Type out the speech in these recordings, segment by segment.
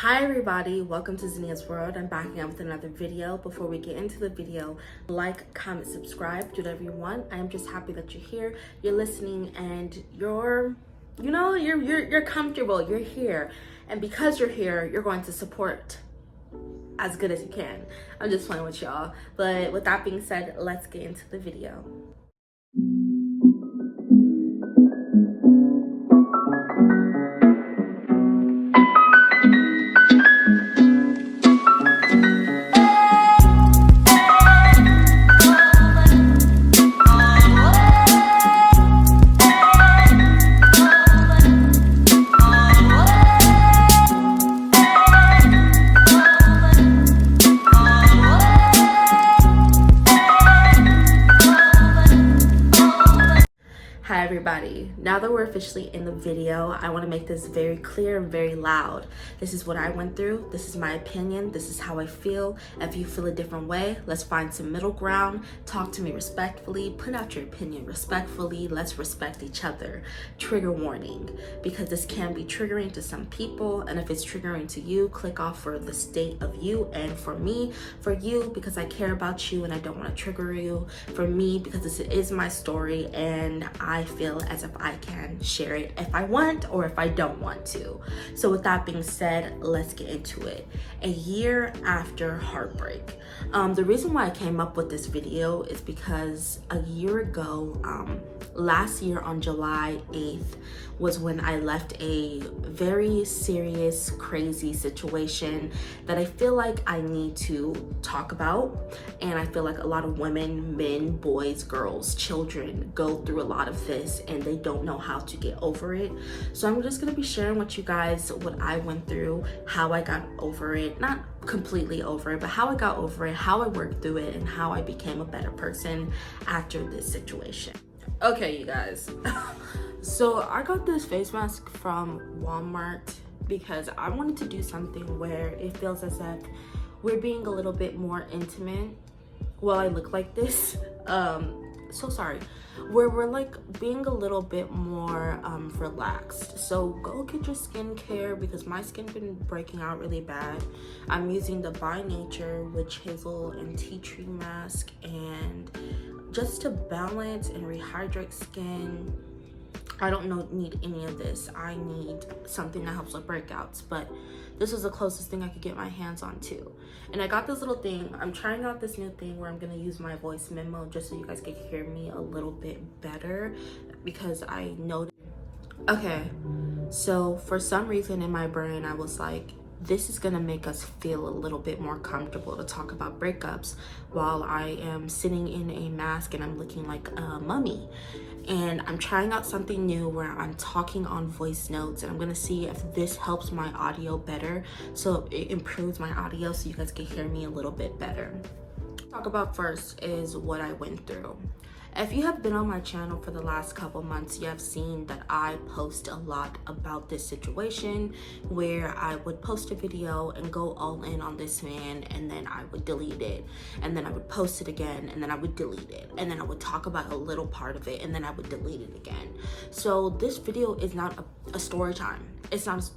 Hi everybody, welcome to Zinnia's World. I'm back again with another video. Before we get into the video, like, comment, subscribe, do whatever you want. I am just happy that you're here, you're listening, and you're comfortable, you're here. And because you're here, you're going to support as good as you can. I'm just playing with y'all. But with that being said, let's get into the video. Hi everybody, now that we're officially in the video, I want to make this very clear and very loud. This is what I went through, this is my opinion, this is how I feel. If you feel a different way, let's find some middle ground, talk to me respectfully, put out your opinion respectfully, let's respect each other. Trigger warning, because this can be triggering to some people, and if it's triggering to you, click off for the state of you, and for me, for you, because I care about you and I don't want to trigger you, for me, because this is my story and I feel as if I can share it if I want or if I don't want to. So with that being said, let's get into it. A year after heartbreak. The reason why I came up with this video is because a year ago, last year on July 8th was when I left a very serious, crazy situation that I feel like I need to talk about. And I feel like a lot of women, men, boys, girls, children go through a lot of this and they don't know how to get over it. So I'm just gonna be sharing with you guys what I went through, how I got over it, not completely over it, but how I got over it, how I worked through it, and how I became a better person after this situation. Okay, you guys. So I got this face mask from Walmart because I wanted to do something where it feels as if we're being a little bit more intimate. Well, I look like this. So sorry. Where we're like being a little bit more relaxed. So go get your skincare because my skin been breaking out really bad. I'm using the By Nature Witch Hazel and Tea Tree mask, and just to balance and rehydrate skin. I don't need any of this. I need something that helps with breakouts, but this was the closest thing I could get my hands on too. And I got this little thing. I'm trying out this new thing where I'm gonna use my voice memo just so you guys can hear me a little bit better, because I know. Okay, so for some reason in my brain, I was like, this is gonna make us feel a little bit more comfortable to talk about breakups while I am sitting in a mask and I'm looking like a mummy. And I'm trying out something new where I'm talking on voice notes, and I'm gonna see if this helps my audio better, so it improves my audio so you guys can hear me a little bit better. Talk about first is what I went through. If you have been on my channel for the last couple months, you have seen that I post a lot about this situation where I would post a video and go all in on this man, and then I would delete it, and then I would post it again, and then I would delete it, and then I would talk about a little part of it, and then I would delete it again. So this video is not a story time. It's not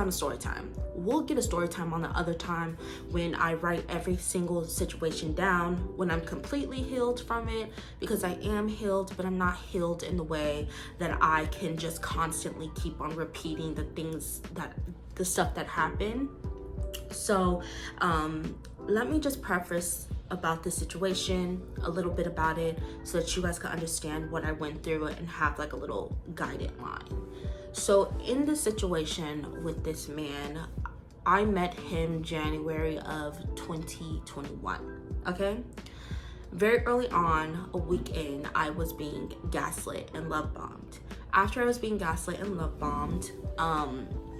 a story time. We'll get a story time on the other time when I write every single situation down, when I'm completely healed from it, because I am healed, but I'm not healed in the way that I can just constantly keep on repeating the stuff that happened. So let me just preface about the situation, a little bit about it, so that you guys can understand what I went through and have like a little guided line. So in this situation with this man, I met him January of 2021, okay? Very early on, a week in, I was being gaslit and love bombed. After I was being gaslit and love bombed,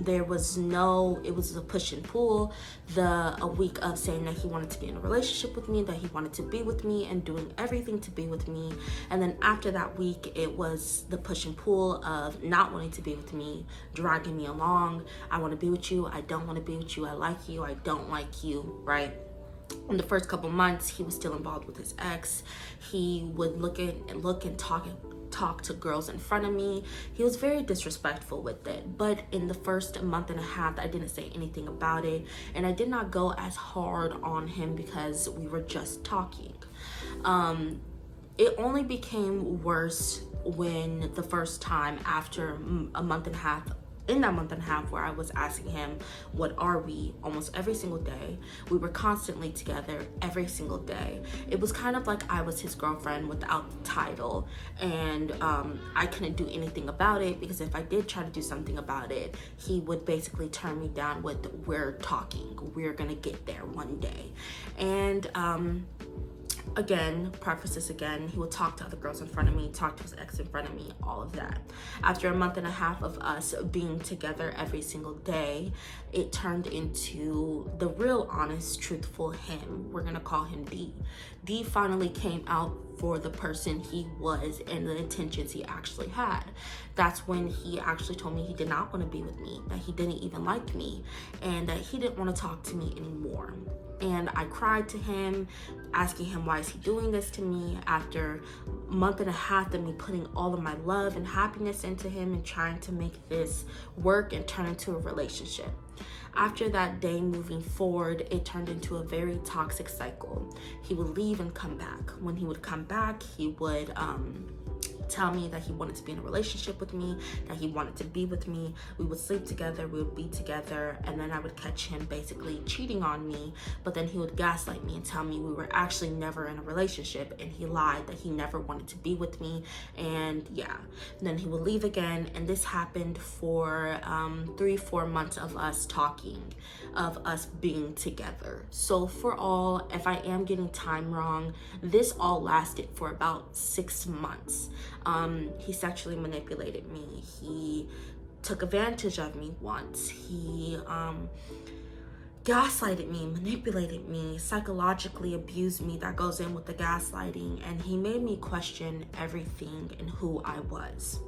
it was a push and pull. A week of saying that he wanted to be in a relationship with me, that he wanted to be with me and doing everything to be with me. And then after that week, it was the push and pull of not wanting to be with me, dragging me along. I want to be with you. I don't want to be with you. I like you. I don't like you, right? In the first couple months, he was still involved with his ex. He would look and talk talk to girls in front of me. He was very disrespectful with it. But in the first month and a half, I didn't say anything about it. And I did not go as hard on him because we were just talking. It only became worse when the first time after a month and a half, in that month and a half where I was asking him, what are we, almost every single day. We were constantly together every single day. It was kind of like I was his girlfriend without the title, and I couldn't do anything about it, because if I did try to do something about it, he would basically turn me down with, we're talking, we're gonna get there one day. And again, preface this again, he would talk to other girls in front of me, talk to his ex in front of me, all of that. After a month and a half of us being together every single day, it turned into the real honest, truthful him. We're gonna call him D. D finally came out for the person he was and the intentions he actually had. That's when he actually told me he did not want to be with me, that he didn't even like me, and that he didn't want to talk to me anymore. And I cried to him, asking him, why is he doing this to me? After a month and a half of me putting all of my love and happiness into him and trying to make this work and turn into a relationship. After that day moving forward, it turned into a very toxic cycle. He would leave and come back. When he would come back, he would tell me that he wanted to be in a relationship with me, that he wanted to be with me. We would sleep together, we would be together, and then I would catch him basically cheating on me, but then he would gaslight me and tell me we were actually never in a relationship, and he lied that he never wanted to be with me. And yeah, and then he would leave again, and this happened for 3-4 months of us talking, of us being together. So for all, if I am getting time wrong, this all lasted for about 6 months. He sexually manipulated me. He took advantage of me once. He gaslighted me, manipulated me, psychologically abused me. That goes in with the gaslighting. And he made me question everything and who I was.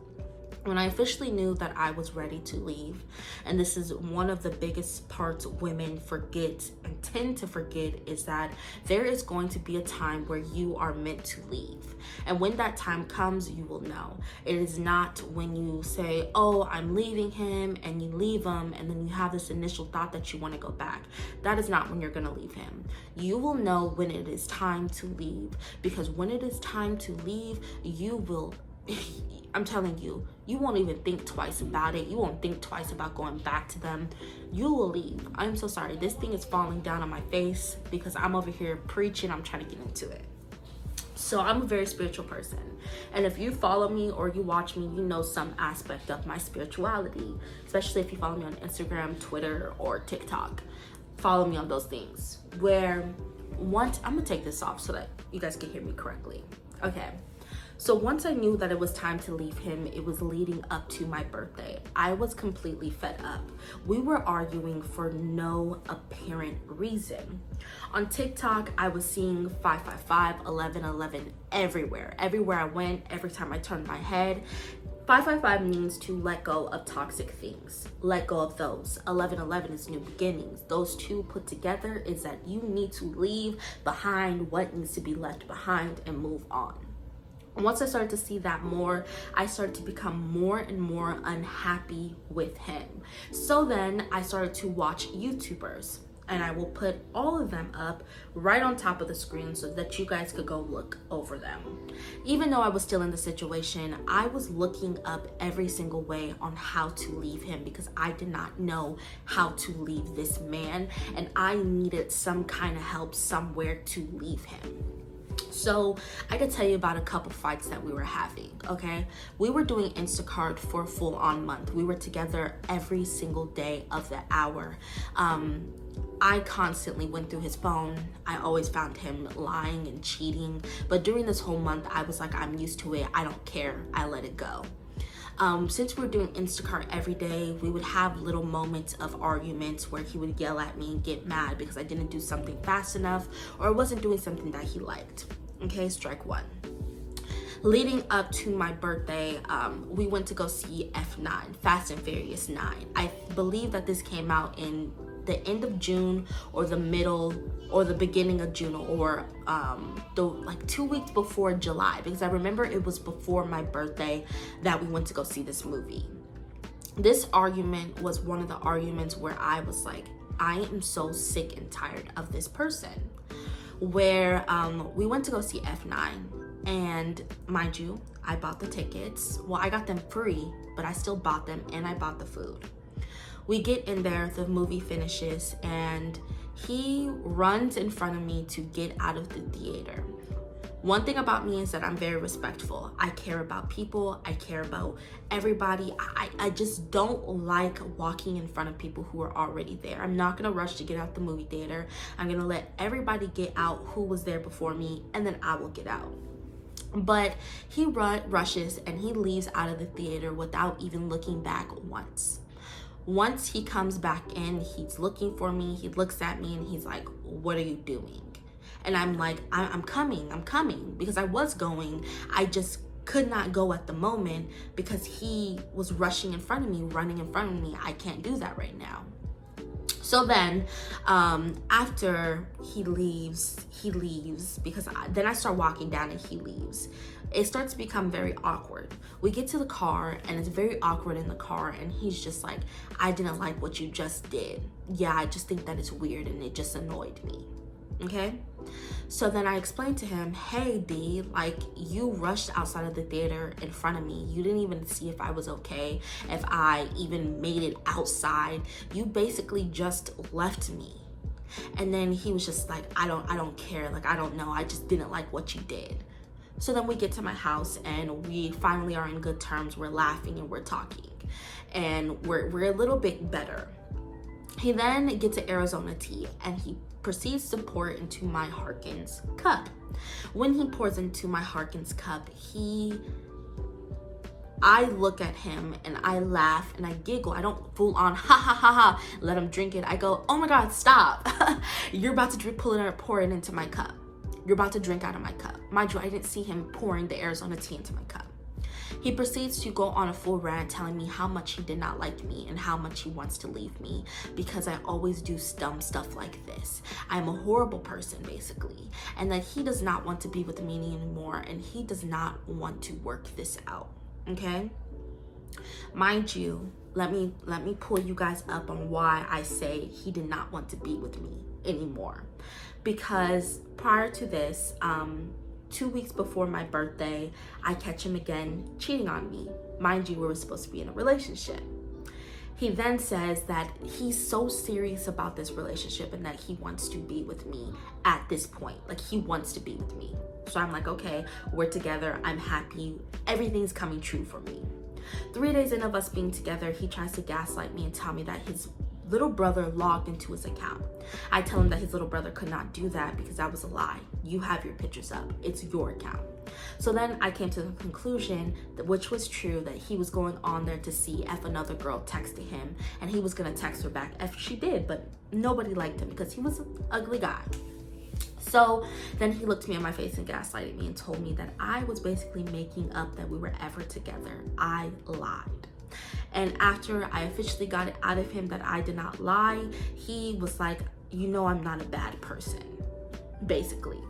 When I officially knew that I was ready to leave, and this is one of the biggest parts women forget and tend to forget, is that there is going to be a time where you are meant to leave. And when that time comes, you will know. It is not when you say, oh, I'm leaving him, and you leave him, and then you have this initial thought that you want to go back. That is not when you're going to leave him. You will know when it is time to leave, because when it is time to leave, you will I'm telling you, you won't even think twice about it. You won't think twice about going back to them. You will leave. I'm so sorry. This thing is falling down on my face because I'm over here preaching. I'm trying to get into it. So I'm a very spiritual person. And if you follow me or you watch me, you know some aspect of my spirituality, especially if you follow me on Instagram, Twitter, or TikTok. Follow me on those things. Where once, I'm gonna take this off so that you guys can hear me correctly. Okay. So once I knew that it was time to leave him, it was leading up to my birthday. I was completely fed up. We were arguing for no apparent reason. On TikTok, I was seeing 555, 1111 everywhere. Everywhere I went, every time I turned my head. 555 means to let go of toxic things. Let go of those. 1111 is new beginnings. Those two put together is that you need to leave behind what needs to be left behind and move on. Once I started to see that more, I started to become more and more unhappy with him. So then I started to watch YouTubers, and I will put all of them up right on top of the screen so that you guys could go look over them. Even though I was still in the situation, I was looking up every single way on how to leave him because I did not know how to leave this man, and I needed some kind of help somewhere to leave him. So I could tell you about a couple fights that we were having, okay? We were doing Instacart for a full-on month. We were together every single day of the hour. I constantly went through his phone. I always found him lying and cheating. But during this whole month, I was like, I'm used to it. I don't care. I let it go. Since we were doing Instacart every day, we would have little moments of arguments where he would yell at me and get mad because I didn't do something fast enough or I wasn't doing something that he liked. Okay, strike one. Leading up to my birthday, we went to go see F9, Fast and Furious 9. I believe that this came out in the end of June or the middle or the beginning of June, or the like 2 weeks before July, because I remember it was before my birthday that we went to go see this movie. This argument was one of the arguments where I was like, I am so sick and tired of this person. Where we went to go see F9, and mind you, I bought the tickets. Well, I got them free, but I still bought them, and I bought the food. We get in there, the movie finishes, and he runs in front of me to get out of the theater. One thing about me is that I'm very respectful. I care about people. I care about everybody. I just don't like walking in front of people who are already there. I'm not gonna rush to get out the movie theater. I'm gonna let everybody get out who was there before me, and then I will get out. But he rushes and he leaves out of the theater without even looking back once. Once he comes back in, he's looking for me. He looks at me and he's like, "What are you doing?" And I'm like, I'm coming, because I was going. I just could not go at the moment because he was rushing in front of me, running in front of me. I can't do that right now. So then, after he leaves, because then I start walking down and he leaves. It starts to become very awkward. We get to the car and it's very awkward in the car, and he's just like, "I didn't like what you just did. Yeah, I just think that it's weird and it just annoyed me." Okay? So then I explained to him, "Hey D, like, you rushed outside of the theater in front of me. You didn't even see if I was okay, if I even made it outside. You basically just left me." And then he was just like, I don't care. Like, I don't know. I just didn't like what you did." So then we get to my house and we finally are in good terms. We're laughing and we're talking, and we're a little bit better. He then gets an Arizona tea and he proceeds to pour it into my Harkins cup. When he pours into my Harkins cup, I look at him and I laugh and I giggle. I don't full on ha ha ha ha let him drink it. I go, "Oh my God, stop. You're about to pour it into my cup. You're about to drink out of my cup." Mind you, I didn't see him pouring the Arizona tea into my cup. He proceeds to go on a full rant telling me how much he did not like me and how much he wants to leave me because I always do dumb stuff like this. I'm a horrible person, basically, and that he does not want to be with me anymore and he does not want to work this out. Okay? Mind you, let me pull you guys up on why I say he did not want to be with me anymore. Because prior to this, 2 weeks before my birthday, I catch him again cheating on me. Mind you, we were supposed to be in a relationship. He then says that he's so serious about this relationship and that he wants to be with me at this point. Like, he wants to be with me. So I'm like, okay, we're together. I'm happy. Everything's coming true for me. 3 days in of us being together, he tries to gaslight me and tell me that his little brother logged into his account. I tell him that his little brother could not do that because that was a lie. You have your pictures up. It's your account. So then I came to the conclusion, that, which was true, that he was going on there to see if another girl texted him, and he was going to text her back if she did, but nobody liked him because he was an ugly guy. So then he looked me in my face and gaslighted me and told me that I was basically making up that we were ever together. I lied. And after I officially got it out of him that I did not lie, he was like, "You know I'm not a bad person," basically.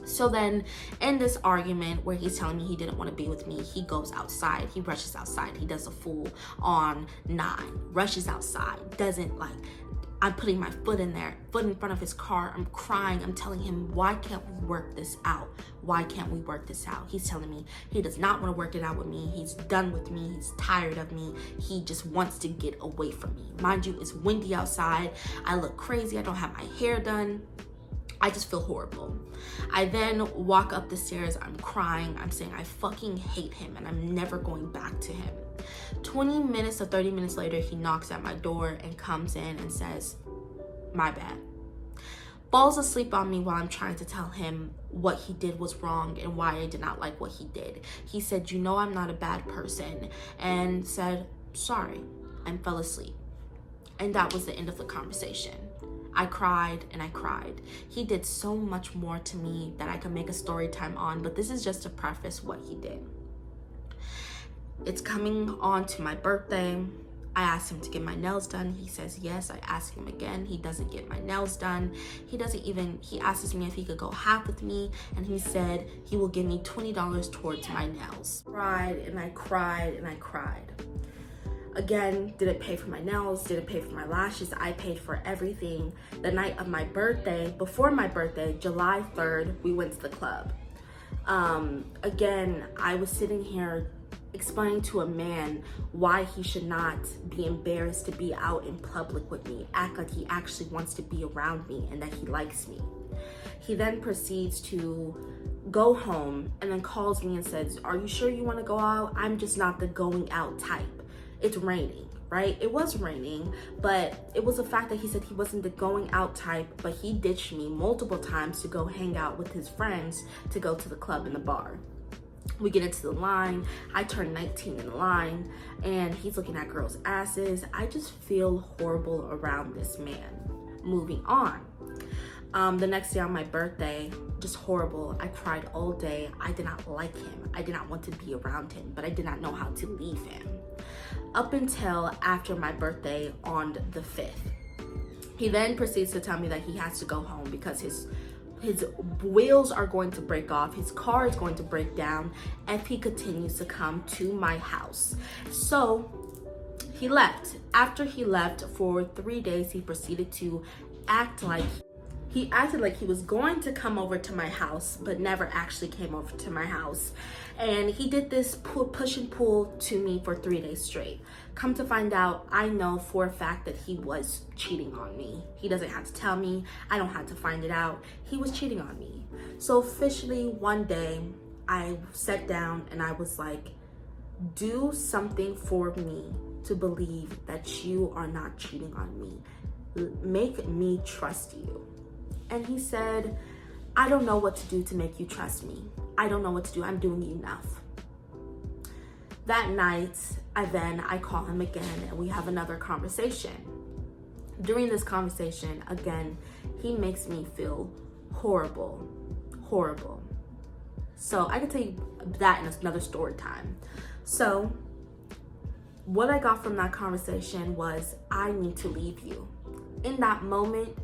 So then in this argument where he's telling me he didn't want to be with me, he goes outside. He rushes outside. He does a full on 9, rushes outside, doesn't like, I'm putting my foot in front of his car. I'm crying. I'm telling him, "Why can't we work this out? Why can't we work this out?" He's telling me he does not want to work it out with me. He's done with me. He's tired of me. He just wants to get away from me. Mind you, it's windy outside. I look crazy. I don't have my hair done. I just feel horrible. I then walk up the stairs. I'm crying. I'm saying I fucking hate him and I'm never going back to him. 20 minutes or 30 minutes later, he knocks at my door and comes in and says, "My bad." Falls asleep on me while I'm trying to tell him what he did was wrong and why I did not like what he did. He said, "You know I'm not a bad person," and said, "Sorry," and fell asleep. And that was the end of the conversation. I cried and I cried. He did so much more to me that I could make a story time on, but this is just to preface what he did. It's coming on to my birthday. I asked him to get my nails done. He says yes. I ask him again. He doesn't get my nails done. He asks me if he could go half with me, and he said he will give me $20 towards my nails. Cried and I cried and I cried. Again, didn't pay for my nails, didn't pay for my lashes. I paid for everything. The night of my birthday, before my birthday, July 3rd, we went to the club. Again, I was sitting here explaining to a man why he should not be embarrassed to be out in public with me, act like he actually wants to be around me and that he likes me. He then proceeds to go home and then calls me and says, "Are you sure you want to go out? I'm just not the going out type. It's raining." Right? It was raining, but it was the fact that he said he wasn't the going out type, but he ditched me multiple times to go hang out with his friends to go to the club and the bar. We get into the line. I turn 19 in the line, and he's looking at girls' asses. I just feel horrible around this man. Moving on. The next day on my birthday, just horrible. I cried all day. I did not like him. I did not want to be around him, but I did not know how to leave him. Up until after my birthday on the 5th. He then proceeds to tell me that he has to go home because his wheels are going to break off, his car is going to break down if he continues to come to my house. So he left. After he left for 3 days, he proceeded to act like he was going to come over to my house, but never actually came over to my house. And he did this push and pull to me for 3 days straight. Come to find out, I know for a fact that he was cheating on me. He doesn't have to tell me. I don't have to find it out. He was cheating on me. So officially one day, I sat down and I was like, do something for me to believe that you are not cheating on me. Make me trust you. And he said, I don't know what to do to make you trust me. I don't know what to do. I'm doing enough. That night, I call him again and we have another conversation. During this conversation, again, he makes me feel horrible. So I can tell you that in another story time. So what I got from that conversation was, I need to leave you. In that moment,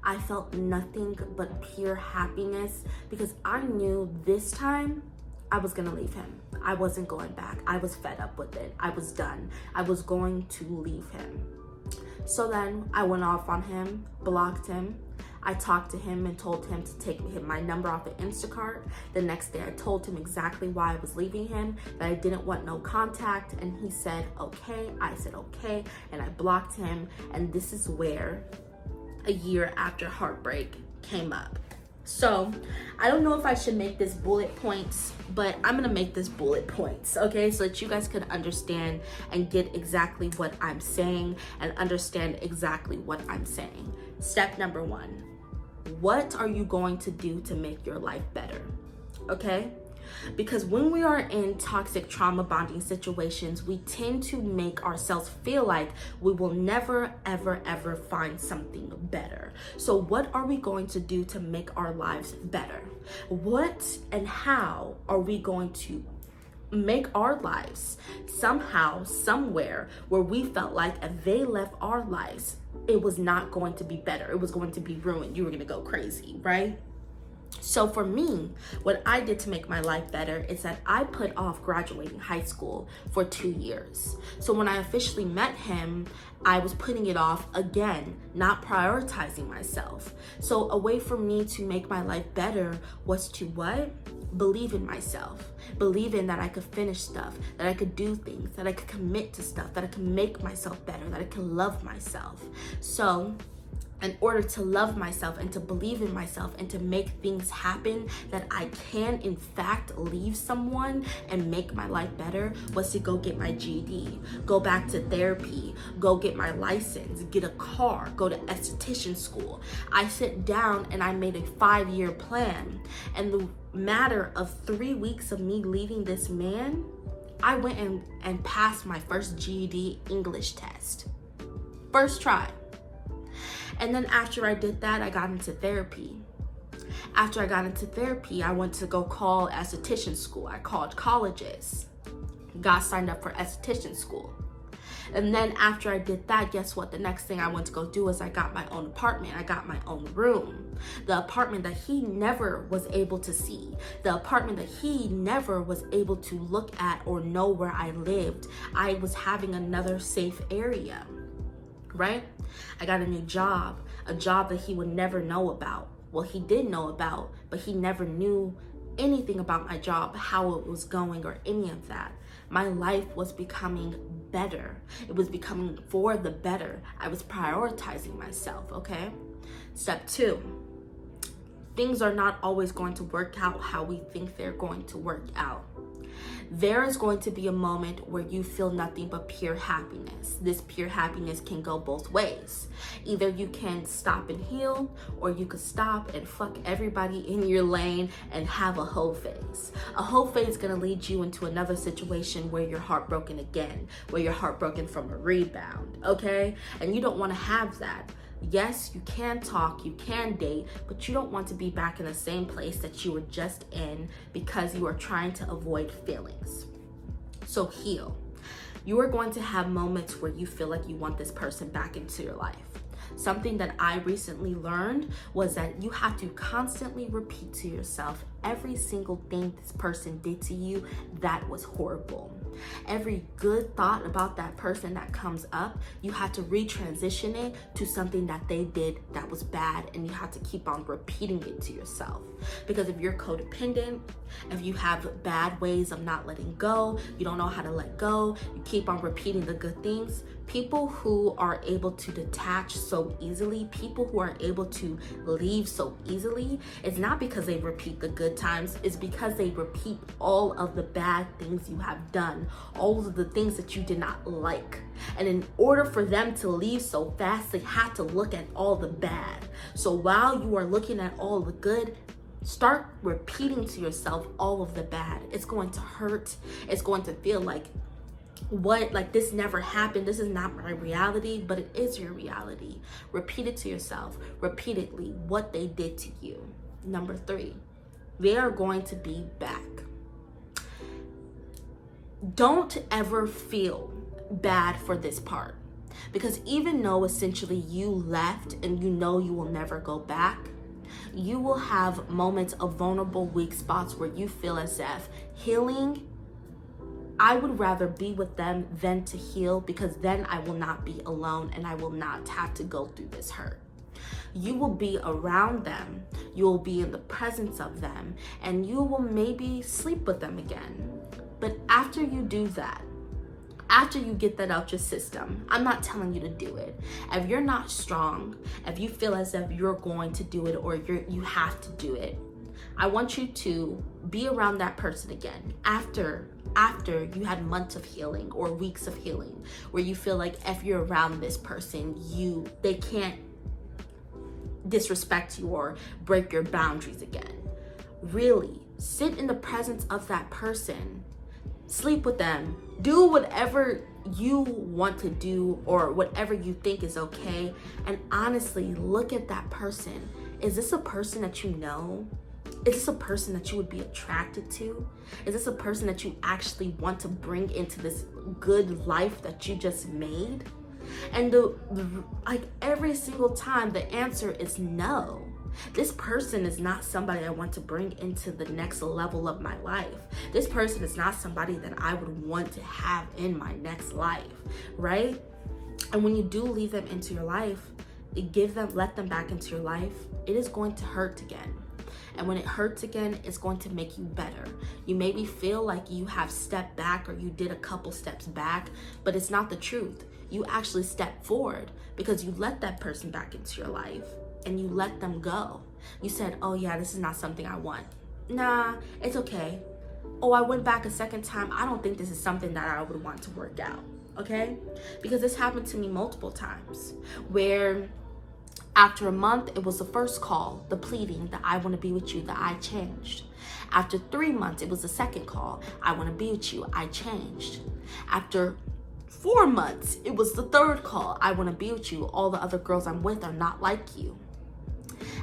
I felt nothing but pure happiness because I knew this time I was gonna leave him. I wasn't going back. I was fed up with it. I was done. I was going to leave him. So then I went off on him, blocked him. I talked to him and told him to take my number off of Instacart. The next day I told him exactly why I was leaving him, that I didn't want no contact, and he said, okay. I said, okay, and I blocked him, and this is where a year after heartbreak came up. So I don't know if I should make this bullet points, but I'm gonna make this bullet points, okay? So that you guys can understand and get exactly what I'm saying and understand exactly what I'm saying. Step number 1, what are you going to do to make your life better, okay? Because when we are in toxic trauma bonding situations, we tend to make ourselves feel like we will never, ever, ever find something better. So what are we going to do to make our lives better? What and how are we going to make our lives somehow, somewhere where we felt like if they left our lives, it was not going to be better. It was going to be ruined. You were going to go crazy, right? So for me, what I did to make my life better is that I put off graduating high school for 2 years. So when I officially met him, I was putting it off again, not prioritizing myself. So a way for me to make my life better was to what? Believe in myself. Believe in that I could finish stuff, that I could do things, that I could commit to stuff, that I could make myself better, that I could love myself. So in order to love myself and to believe in myself and to make things happen that I can in fact leave someone and make my life better, was to go get my GED, go back to therapy, go get my license, get a car, go to esthetician school. I sit down and I made a 5-year plan. And the matter of 3 weeks of me leaving this man, I went and passed my first GED English test. First try. And then after I did that, I got into therapy. After I got into therapy, I went to go call esthetician school. I called colleges, got signed up for esthetician school. And then after I did that, guess what? The next thing I went to go do is I got my own apartment. I got my own room. The apartment that he never was able to see. The apartment that he never was able to look at or know where I lived. I was having another safe area, right? I got a new job, a job that he would never know about. Well, he did know about, but he never knew anything about my job, how it was going, or any of that. My life was becoming better. It was becoming for the better. I was prioritizing myself, okay? Step 2, things are not always going to work out how we think they're going to work out. There is going to be a moment where you feel nothing but pure happiness. This pure happiness can go both ways. Either you can stop and heal, or you could stop and fuck everybody in your lane and have a whole phase. A whole phase is gonna lead you into another situation where you're heartbroken again, where you're heartbroken from a rebound, okay? And you don't wanna have that. Yes, you can talk, you can date, but you don't want to be back in the same place that you were just in because you are trying to avoid feelings. So heal. You are going to have moments where you feel like you want this person back into your life. Something that I recently learned was that you have to constantly repeat to yourself every single thing this person did to you that was horrible. Every good thought about that person that comes up, you have to retransition it to something that they did that was bad, and you have to keep on repeating it to yourself. Because if you're codependent, if you have bad ways of not letting go, you don't know how to let go, you keep on repeating the good things, people who are able to detach so easily, people who are able to leave so easily, it's not because they repeat the good times, it's because they repeat all of the bad things you have done, all of the things that you did not like. And in order for them to leave so fast, they have to look at all the bad. So while you are looking at all the good, start repeating to yourself all of the bad. It's going to hurt. It's going to feel like, what, like this never happened, this is not my reality, but it is your reality. Repeat it to yourself repeatedly what they did to you. Number 3, they are going to be back. Don't ever feel bad for this part, because even though essentially you left and you know you will never go back, you will have moments of vulnerable, weak spots where you feel as if healing, I would rather be with them than to heal, because then I will not be alone and I will not have to go through this hurt. You will be around them, you will be in the presence of them, and you will maybe sleep with them again. But after you do that, after you get that out your system, I'm not telling you to do it. If you're not strong, if you feel as if you're going to do it or you have to do it, I want you to be around that person again after you had months of healing or weeks of healing, where you feel like if you're around this person, they can't disrespect you or break your boundaries again. Really sit in the presence of that person, sleep with them, do whatever you want to do or whatever you think is okay, and honestly look at that person. Is this a person that you know? Is this a person that you would be attracted to? Is this a person that you actually want to bring into this good life that you just made? And like every single time the answer is no. This person is not somebody I want to bring into the next level of my life. This person is not somebody that I would want to have in my next life, right? And when you do leave them into your life, let them back into your life, it is going to hurt again. And when it hurts again, it's going to make you better. You maybe feel like you have stepped back or you did a couple steps back, but it's not the truth. You actually stepped forward because you let that person back into your life and you let them go. You said, oh yeah, this is not something I want. Nah, it's okay. Oh, I went back a second time. I don't think this is something that I would want to work out, okay? Because this happened to me multiple times where after a month, it was the first call, the pleading that I want to be with you, that I changed. After 3 months, it was the second call, I want to be with you, I changed. After 4 months, it was the third call, I want to be with you, all the other girls I'm with are not like you.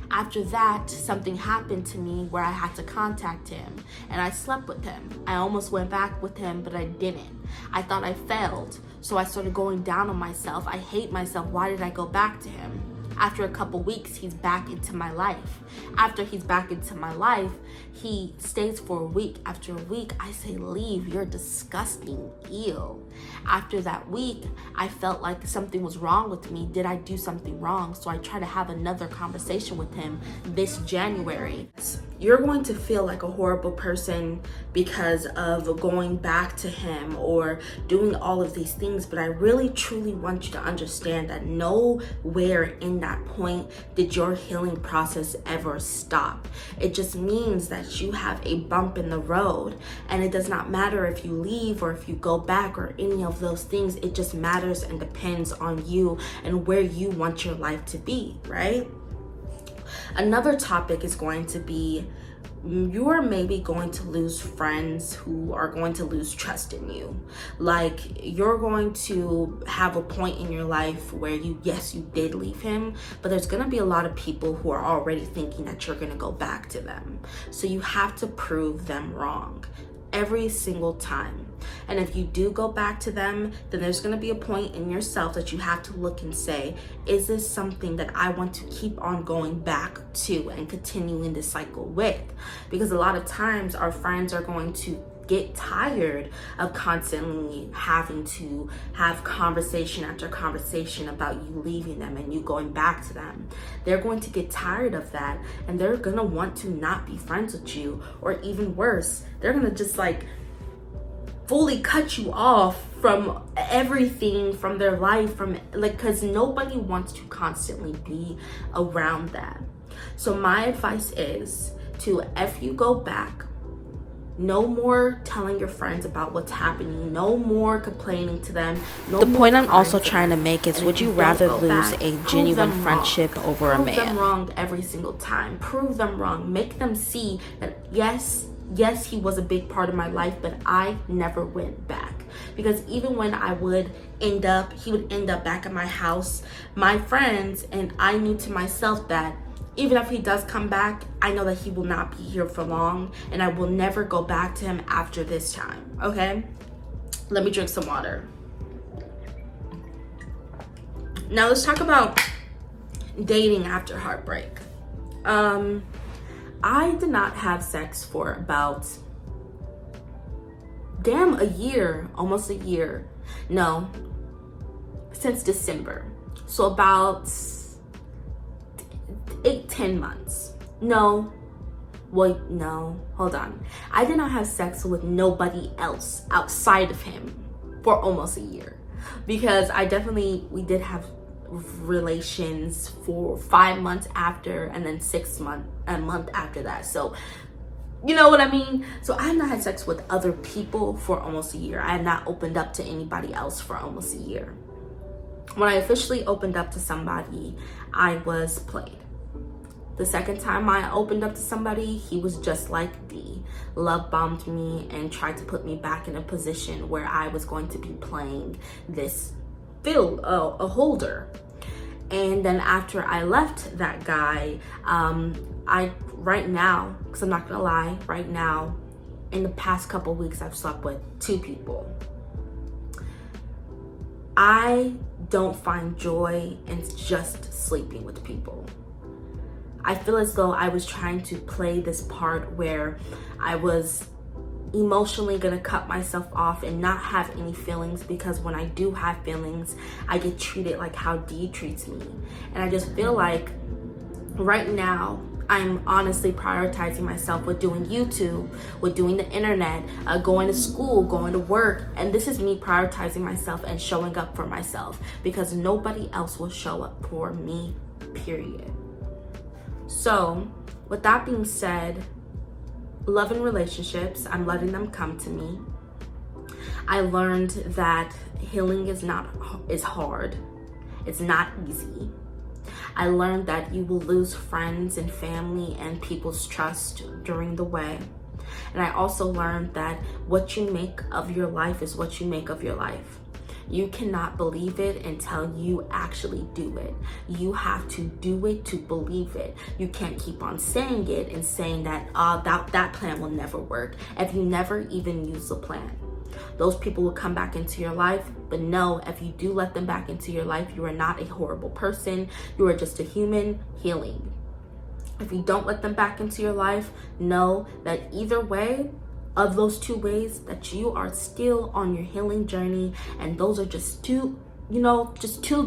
After that, something happened to me where I had to contact him and I slept with him. I almost went back with him, but I didn't. I thought I failed. So I started going down on myself. I hate myself. Why did I go back to him? After a couple weeks, he's back into my life. After he's back into my life, he stays for a week. After a week, I say, leave, you're disgusting, ew. After that week, I felt like something was wrong with me. Did I do something wrong? So I try to have another conversation with him this January. You're going to feel like a horrible person because of going back to him or doing all of these things, but I really truly want you to understand that nowhere in that point did your healing process ever stop. It just means that you have a bump in the road, and it does not matter if you leave or if you go back or any of those things. It just matters and depends on you and where you want your life to be, right? Another topic is going to be, you're maybe going to lose friends who are going to lose trust in you. Like, you're going to have a point in your life where you did leave him, but there's going to be a lot of people who are already thinking that you're going to go back to them. So you have to prove them wrong every single time. And if you do go back to them, then there's going to be a point in yourself that you have to look and say, is this something that I want to keep on going back to and continuing this cycle with? Because a lot of times our friends are going to get tired of constantly having to have conversation after conversation about you leaving them and you going back to them. They're going to get tired of that, and they're going to want to not be friends with you, or even worse, they're going to just like fully cut you off from everything, from their life, from like, because nobody wants to constantly be around that. So my advice is to, if you go back, no more telling your friends about what's happening. No more complaining to them. The point I'm also trying to make is, would you rather lose a genuine friendship over a man? Prove them wrong every single time. Prove them wrong. Make them see that yes, he was a big part of my life, but I never went back. Because even when he would end up back at my house, my friends and I knew to myself that even if he does come back, I know that he will not be here for long, and I will never go back to him after this time, okay? Let me drink some water. Now let's talk about dating after heartbreak. I did not have sex for about a year, almost a year. No, since December. So about 8-10 months. No, hold on. I did not have sex with nobody else outside of him for almost a year, because we did have relations for 5 months after, and then a month after that. So you know what I mean? So I have not had sex with other people for almost a year. I have not opened up to anybody else for almost a year. When I officially opened up to somebody, I was played. The second time I opened up to somebody, he was just like D. Love bombed me and tried to put me back in a position where I was going to be playing this a holder. And then after I left that guy, right now, because I'm not gonna lie, right now, in the past couple weeks, I've slept with 2 people. I don't find joy in just sleeping with people. I feel as though I was trying to play this part where I was emotionally gonna cut myself off and not have any feelings, because when I do have feelings, I get treated like how D treats me. And I just feel like right now, I'm honestly prioritizing myself with doing YouTube, with doing the internet, going to school, going to work. And this is me prioritizing myself and showing up for myself, because nobody else will show up for me, period. So with that being said, love and relationships, I'm letting them come to me. I learned that healing is hard. It's not easy. I learned that you will lose friends and family and people's trust during the way. And I also learned that what you make of your life is what you make of your life. You cannot believe it until you actually do it. You have to do it to believe it. You can't keep on saying it and saying that that plan will never work if you never even use the plan. Those people will come back into your life, but know if you do let them back into your life, you are not a horrible person. You are just a human healing. If you don't let them back into your life, know that either way, of those two ways, that you are still on your healing journey, and those are just two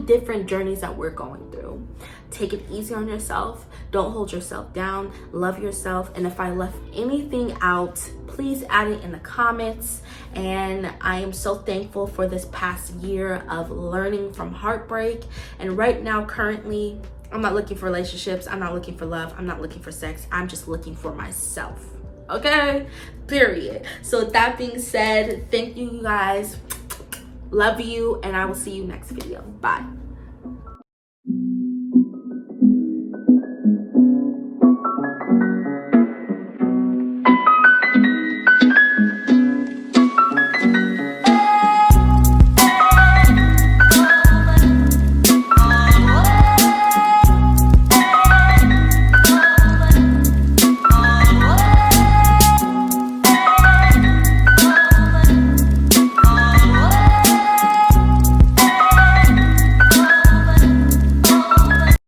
different journeys that we're going through. Take it easy on yourself. Don't hold yourself down. Love yourself. And if I left anything out, please add it in the comments. And I am so thankful for this past year of learning from heartbreak. And right now, currently, I'm not looking for relationships. I'm not looking for love. I'm not looking for sex. I'm just looking for myself. Okay? Period. So with that being said, thank you guys. Love you, and I will see you next video. Bye.